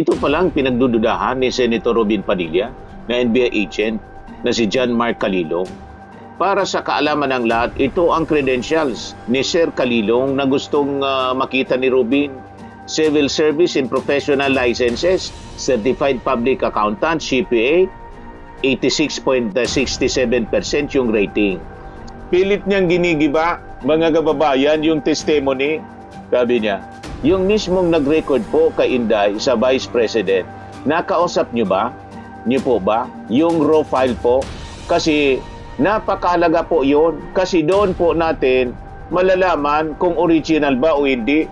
Ito palang pinagdududahan ni Senator Robin Padilla na NBI agent na si John Mark Calilong. Para sa kaalaman ng lahat, ito ang credentials ni Sir Calilong na gustong makita ni Robin. Civil Service and Professional Licenses, Certified Public Accountant, CPA, 86.67% yung rating. Pilit niyang ginigiba, mga kababayan, yung testimony. Sabi niya, yung mismong nag-record po kay Inday sa Vice President, nakausap niyo ba? Niyo po ba? Yung raw file po? Kasi napakalaga po yun. Kasi doon po natin malalaman kung original ba o hindi.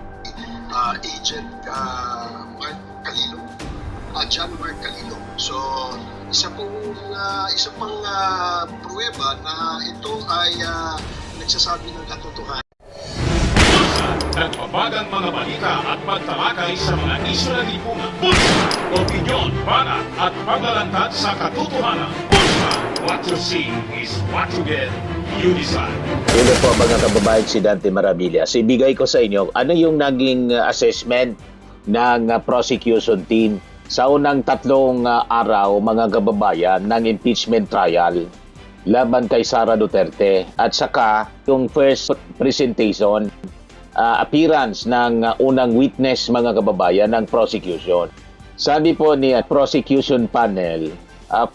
Agent Mark Calilong, John Mark Calilong. So, isa pang pruweba na ito ay nagsasabi ng katotohanan. Nagbabagang mga balita at pagtalakay sa mga isyu ng lipunan. Bulsa! Opinyon, banat at paglalantad sa katotohanan. Bulsa! What you see is what you get. You decide. Ito po mga kababayan, si Dante Maravillas. Ibigay ko sa inyo, ano yung naging assessment ng prosecution team sa unang 3 araw, mga kababayan, ng impeachment trial laban kay Sara Duterte. At saka yung first presentation, appearance ng unang witness, mga kababayan, ng prosecution. Sabi po ni prosecution panel,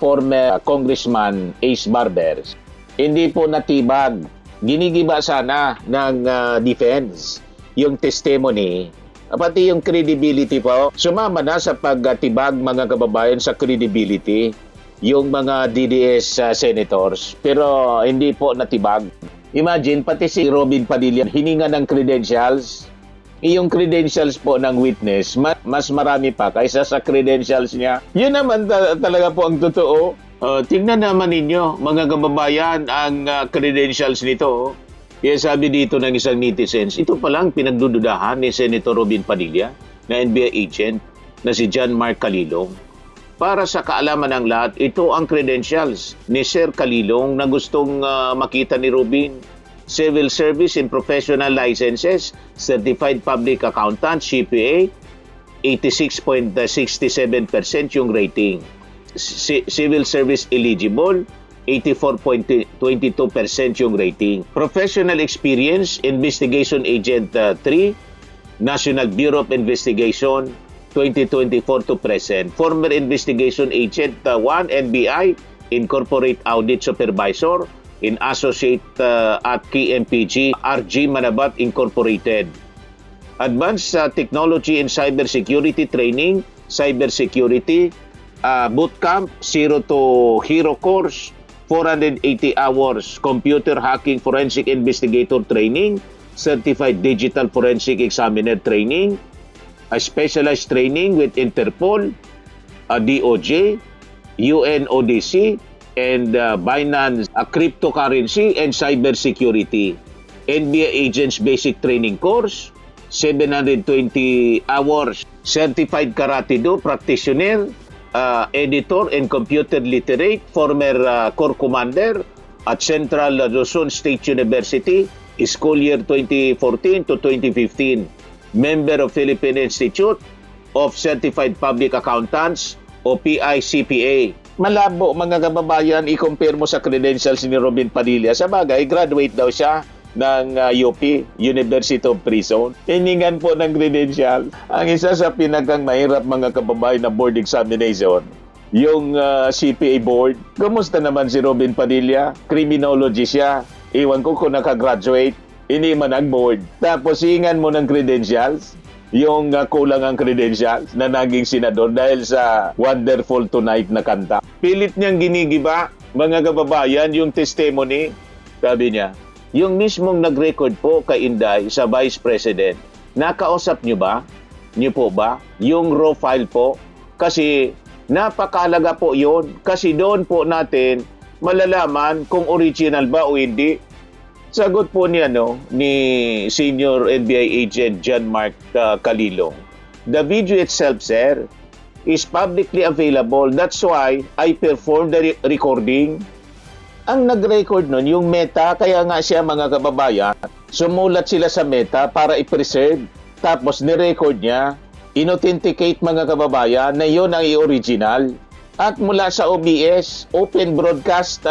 former Congressman Ace Barbers, hindi po natibag. Ginigiba sana ng defense yung testimony, pati yung credibility po. Sumama na sa pagtibag, mga kababayan, sa credibility yung mga DDS senators, pero hindi po natibag. Imagine, pati si Robin Padilla hininga ng credentials. Yung credentials po ng witness, mas marami pa kaysa sa credentials niya. Yun naman talaga po ang totoo. Tingnan naman ninyo, mga kababayan, ang credentials nito. Kaya sabi dito ng isang netizens, ito palang pinagdududahan ni Senator Robin Padilla na NBI agent na si John Mark Calilong. Para sa kaalaman ng lahat, ito ang credentials ni Sir Calilong na gustong makita ni Robin. Civil Service and Professional Licenses, Certified Public Accountant, CPA, 86.67% yung rating. Civil Service Eligible, 84.22% yung rating. Professional Experience, Investigation Agent 3, National Bureau of Investigation, 2024 to present. Former Investigation Agent 1, NBI, Incorporate Audit Supervisor, in Associate at KMPG, RG Manabat Incorporated. Advanced Technology and Cybersecurity Training, Cybersecurity, Bootcamp, Zero to Hero Course, 480 hours, Computer Hacking Forensic Investigator Training, Certified Digital Forensic Examiner Training, a Specialized Training with Interpol, DOJ, UNODC, and Binance, Cryptocurrency and Cybersecurity. NBA Agents Basic Training Course, 720 hours, Certified Karate Do Practitioner, Editor and Computer Literate, former Corps Commander at Central Luzon State University, school year 2014 to 2015. Member of Philippine Institute of Certified Public Accountants o PICPA. Malabo, mga kababayan, i-compare mo sa credentials ni Robin Padilla. Sa bagay, graduate daw siya ng UP, University of Prison. Hiningan po ng credential. Ang isa sa pinakang mahirap, mga kababayan, na board examination, yung CPA board. Kumusta naman si Robin Padilla? Criminology siya. Iwan ko kung nakagraduate. Hindi man ang board. Tapos hihingan mo ng credentials, yung kulang ang credentials na naging senador dahil sa Wonderful Tonight na kanta. Pilit niyang ginigiba, mga kababayan, yung testimony. Sabi niya, yung mismong nag-record po kay Inday sa Vice President, nakausap niyo ba? Niyo po ba? Yung raw file po? Kasi napakalaga po yun. Kasi doon po natin malalaman kung original ba o hindi. Sagot po ni Senior NBI Agent John Mark Calilong, the video itself, sir, is publicly available. That's why I performed the recording. Ang nag-record nun, yung Meta, kaya nga siya, mga kababayan, sumulat sila sa Meta para i-preserve. Tapos nirecord niya inauthenticate mga kababayan na yon ang original. At mula sa OBS, Open Broadcast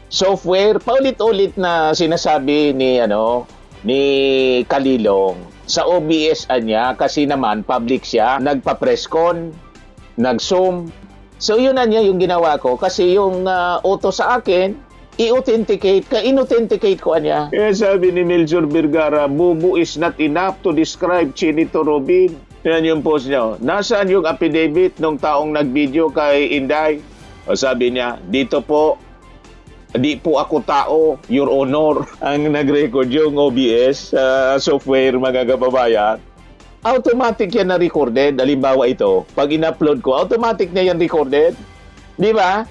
software, paulit-ulit na sinasabi ni Kalilong sa OBS niya kasi naman public siya, nagpa-presscon, nag-zoom. So yun na niya yung ginawa ko kasi yung utos sa akin, i-authenticate ka, in-authenticate ko niya. Eh sabi ni Melchor Vergara, bubu is not enough to describe Chinito Robin. Yan yung post niya. Nasaan yung affidavit ng taong nag-video kay Inday? O sabi niya, dito po, di po ako tao, Your Honor, ang nag-record yung OBS software, mga kababayan. Automatic yan na recorded. Halimbawa ito, pag in-upload ko, automatic na yan recorded. Di ba?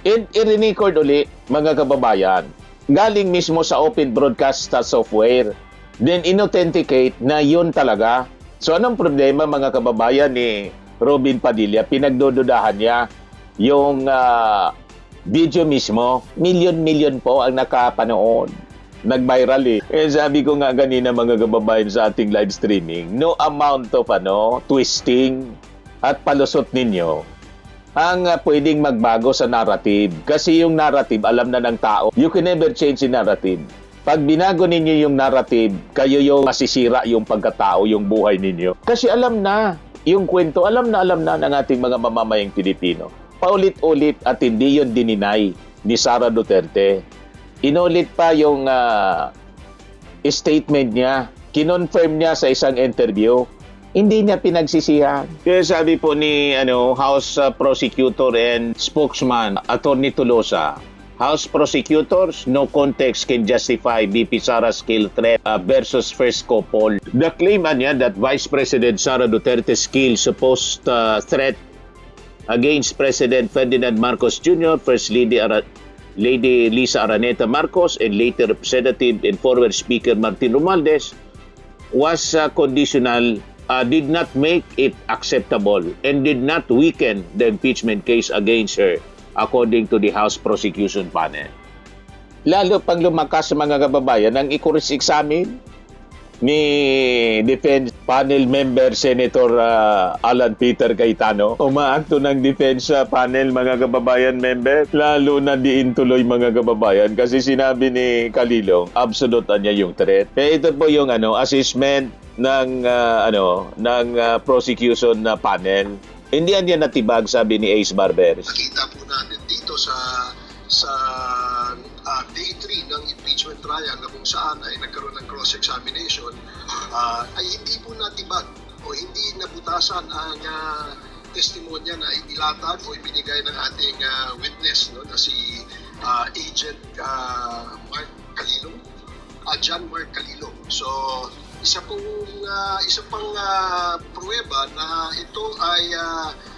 I-record uli, mga kababayan. Galing mismo sa Open Broadcast software. Then in-authenticate na yun talaga. So anong problema, mga kababayan, ni Robin Padilla? Pinagdududahan niya yung video mismo. Million po ang nakapanood. Nag-viral eh. Eh sabi ko nga ganina, mga kababayan, sa ating live streaming, no amount of twisting at palusot ninyo ang pwedeng magbago sa narrative. Kasi yung narrative, alam na ng tao. You can never change the narrative. Pag binago ninyo yung narrative, kayo yung masisira yung pagkatao, yung buhay ninyo. Kasi alam na yung kwento, alam na ng ating mga mamamayang Pilipino. Paulit-ulit at hindi yun dininay ni Sara Duterte. Inulit pa yung statement niya. Kinonfirm niya sa isang interview. Hindi niya pinagsisihan. Kaya sabi po ni House Prosecutor and Spokesman, Attorney Tolosa, House prosecutors, no context can justify BP Sara's kill threat versus first couple. The claim niya that Vice President Sara Duterte's kill supposed threat against President Ferdinand Marcos Jr., First Lady Lisa Araneta Marcos, and later Representative and former Speaker Martin Romualdez was conditional, did not make it acceptable and did not weaken the impeachment case against her, according to the House Prosecution Panel. Lalo pang lumakas sa mga kababayan ang i-cross examine ni Defense Panel Member Senator Alan Peter Cayetano. Umaakto ng Defense Panel, mga kababayan member, lalo na diin tuloy, mga kababayan, kasi sinabi ni Kalilong, absolute niya yung threat. Kaya ito po yung assessment ng prosecution na panel. Hindi yan natibag, sabi ni Ace Barber. Nakita po natin dito sa day 3 ng impeachment trial na kung saan ay nagkaroon ng cross-examination, ay hindi po natibag o hindi nabutasan ang testimonya na inilatag o ibinigay ng ating witness, na si Agent Mark Calilong, John Mark Calilong. So, isa pang pruweba na ito ay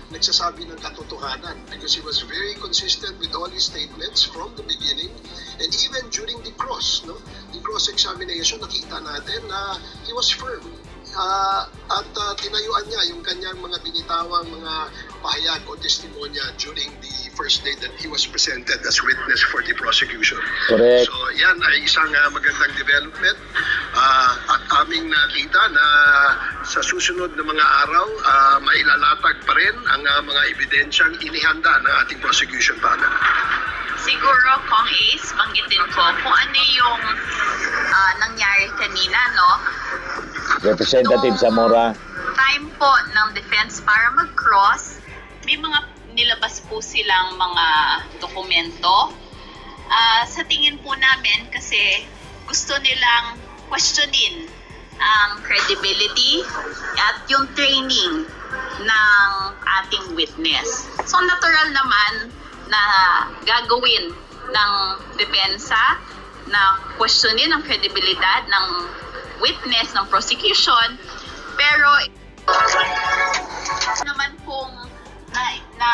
nagsasabi ng katotohanan because he was very consistent with all his statements from the beginning, and even during the cross-examination, nakita natin na he was firm at tinayuan niya yung kanyang mga binitawang mga pahayag o testimonya during the first day that he was presented as witness for the prosecution. Correct. So yan ay isang magandang development at aming nakita na sa susunod na mga araw mailalatag pa rin ang mga ebidensyang inihanda ng ating prosecution panel. Siguro, Kong Ace, banggitin ko kung ano yung nangyari kanina, no? Representative Zamora. Time po ng defense para mag-cross, may mga nilabas po silang mga dokumento. Sa tingin po namin, kasi gusto nilang questionin ang credibility at yung training ng ating witness. So natural naman na gagawin ng depensa na questionin ang kredibilidad ng witness ng prosecution, pero naman pong na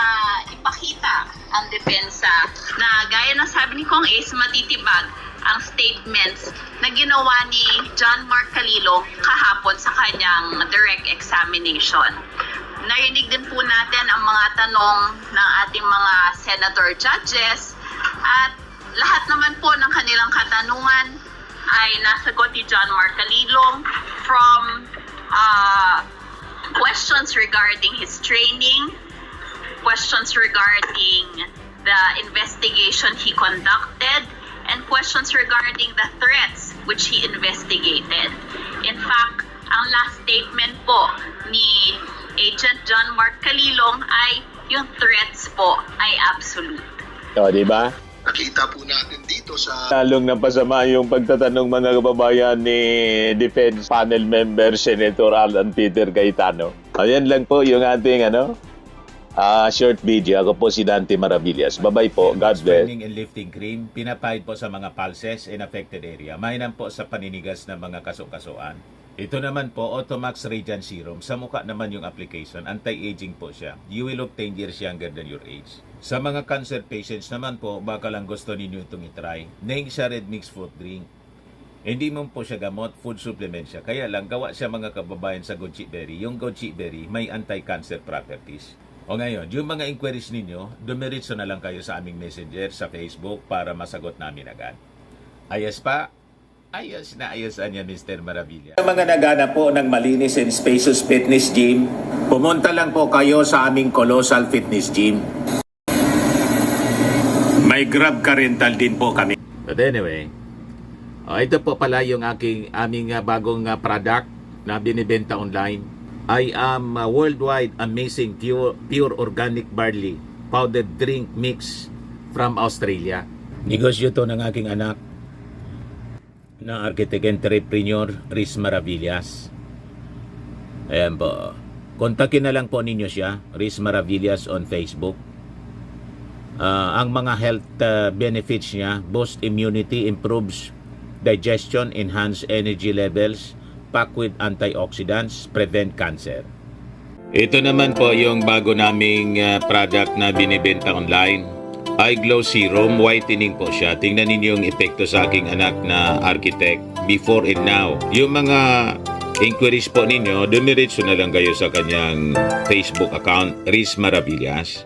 ipakita ang depensa na gaya ng sabi ni Kong Ace, matitibag ang statements na ginawa ni John Mark Calilong kahapon sa kanyang direct examination. Narinig din po natin ang mga tanong ng ating mga senator judges at lahat naman po ng kanilang katanungan ay nasagot ni John Mark Calilong from questions regarding his training, questions regarding the investigation he conducted, and questions regarding the threats which he investigated. In fact, ang last statement po ni Agent John Mark Calilong ay yung threats po ay absolute. O, di ba? Nakita po natin dito sa Lalong napasama yung pagtatanong mga kababayan ni Defense Panel Member Senator Alan Peter Cayetano. Ayan lang po yung ating short video. Ako po si Dante Maravillas. Bye-bye po. God bless. Training and lifting cream, pinapahid po sa mga pulses in affected area. Mainam po sa paninigas ng mga kaso-kasuan. Ito naman po, Automax Radiant Serum. Sa mukha naman yung application. Anti-aging po siya. You will look 10 years younger than your age. Sa mga cancer patients naman po, baka lang gusto ninyo itong itry. Naing siya red mixed fruit drink. Hindi mo po siya gamot, food supplement siya. Kaya lang, gawa siya mga kababayan sa goji berry. Yung goji berry, may anti-cancer properties. O ngayon, yung mga inquiries ninyo, dumiritso na lang kayo sa aming messenger sa Facebook para masagot namin agad. Ayos pa? Ayos na ayos niya, Mr. Maravilla. Sa mga naghanap po ng malinis and spacious fitness gym, pumunta lang po kayo sa aming Colossal Fitness Gym. May Grab car rental din po kami. But anyway, ito po pala yung aming bagong product na binibenta online. I am worldwide amazing pure organic barley powdered drink mix from Australia. Negosyo to ng aking anak na architect entrepreneur Riz Maravillas. Ayan po. Kontakin na lang po ninyo siya, Riz Maravillas on Facebook. Ang mga health benefits niya, boost immunity, improves digestion, enhance energy levels, packed with antioxidants, prevent cancer. Ito naman po yung bago naming product na binibenta online. Eye Glow Serum, whitening po siya. Tingnan ninyo yung epekto sa aking anak na architect before and now. Yung mga inquiries po ninyo, dumiretso na lang kayo sa kanyang Facebook account, Riz Maravillas.